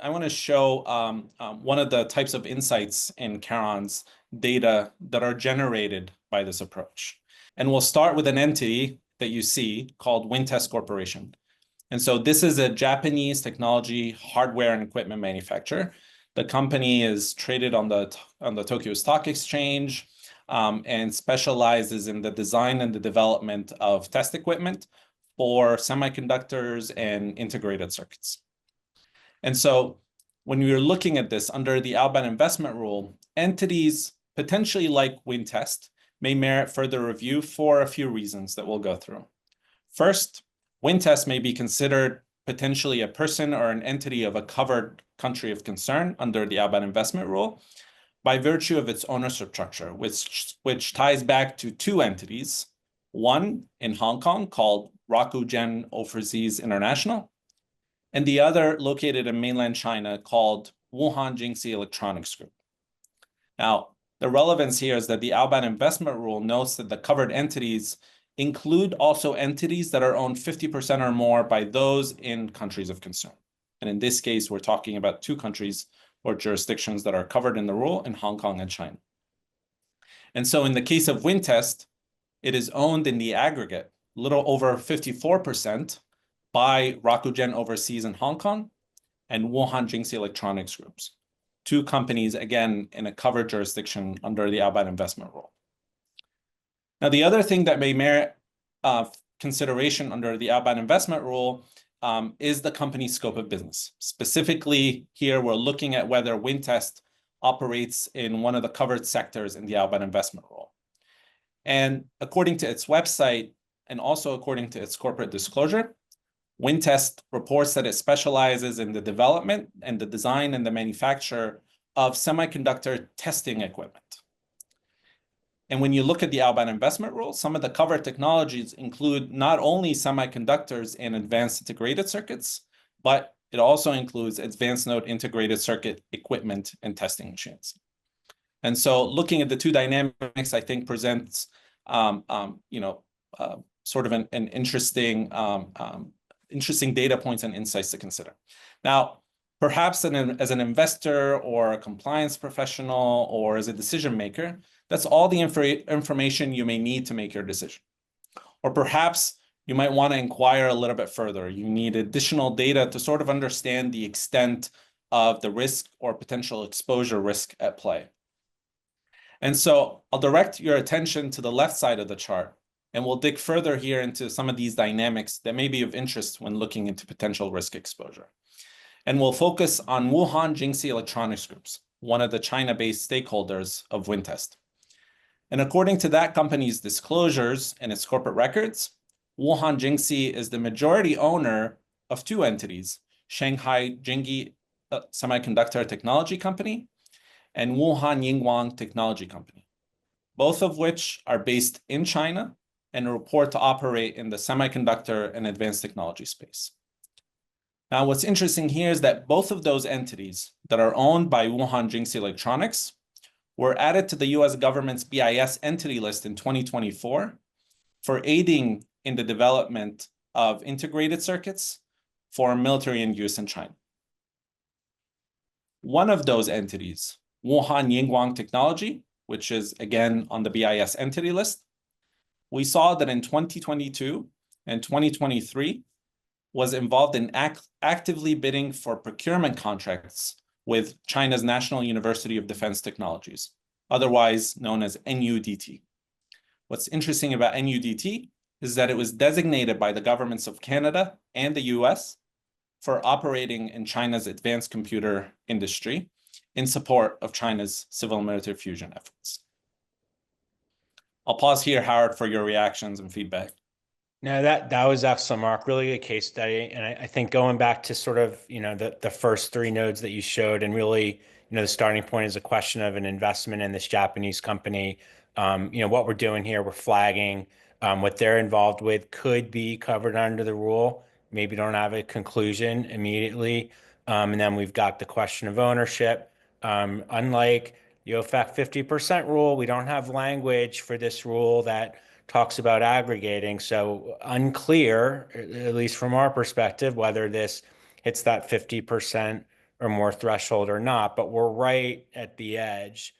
I want to show one of the types of insights in Kharon's data that are generated by this approach. And we'll start with an entity that you see called Wintest Corporation. And so this is a Japanese technology hardware and equipment manufacturer. The company is traded on the Tokyo Stock Exchange and specializes in the design and the development of test equipment for semiconductors and integrated circuits. And so when you're looking at this under the Outbound investment rule, entities potentially like Wintest may merit further review for a few reasons that we'll go through. First, Wintest may be considered potentially a person or an entity of a covered country of concern under the Outbound investment rule by virtue of its ownership structure, which ties back to two entities, one in Hong Kong called Rakugen Overseas International, and the other located in mainland China called Wuhan Jingxi Electronics Group. Now, the relevance here is that the Outbound investment rule notes that the covered entities include also entities that are owned 50% or more by those in countries of concern. And in this case, we're talking about two countries or jurisdictions that are covered in the rule in Hong Kong and China. And so in the case of Wintest, it is owned in the aggregate, a little over 54% by Rakugen Overseas in Hong Kong and Wuhan Jingxi Electronics Groups, two companies, again, in a covered jurisdiction under the Outbound investment rule. Now, the other thing that may merit consideration under the Outbound investment rule is the company's scope of business. Specifically, here we're looking at whether Wintest operates in one of the covered sectors in the Outbound investment rule. And according to its website, and also according to its corporate disclosure, Wintest reports that it specializes in the development and the design and the manufacture of semiconductor testing equipment. And when you look at the Outbound investment rule, some of the covered technologies include not only semiconductors and advanced integrated circuits, but it also includes advanced node integrated circuit equipment and testing machines. And so looking at the two dynamics, I think presents sort of an interesting data points and insights to consider. Now, perhaps as an investor or a compliance professional or as a decision maker, that's all the information you may need to make your decision. Or perhaps you might want to inquire a little bit further. You need additional data to sort of understand the extent of the risk or potential exposure risk at play. And so I'll direct your attention to the left side of the chart, and we'll dig further here into some of these dynamics that may be of interest when looking into potential risk exposure. And we'll focus on Wuhan Jingxi Electronics Groups, one of the China-based stakeholders of Wintest. And according to that company's disclosures and its corporate records, Wuhan Jingxi is the majority owner of two entities, Shanghai Jingyi Semiconductor Technology Company and Wuhan Yingguang Technology Company, both of which are based in China and report to operate in the semiconductor and advanced technology space. Now, what's interesting here is that both of those entities that are owned by Wuhan Jingxi Electronics were added to the US government's BIS entity list in 2024 for aiding in the development of integrated circuits for military end use in China. One of those entities, Wuhan Yingguang Technology, which is again on the BIS entity list, we saw that in 2022 and 2023 was involved in actively bidding for procurement contracts with China's National University of Defense Technologies, otherwise known as NUDT. What's interesting about NUDT is that it was designated by the governments of Canada and the US for operating in China's advanced computer industry in support of China's civil military fusion efforts. I'll pause here, Howard, for your reactions and feedback. No, that was excellent, Mark. Really a case study. And I think going back to sort of, the first three nodes that you showed, and really, the starting point is a question of an investment in this Japanese company. What we're doing here, we're flagging what they're involved with could be covered under the rule. Maybe don't have a conclusion immediately. And then we've got the question of ownership. Unlike the OFAC 50% rule, we don't have language for this rule that talks about aggregating. So unclear, at least from our perspective, whether this hits that 50% or more threshold or not, but we're right at the edge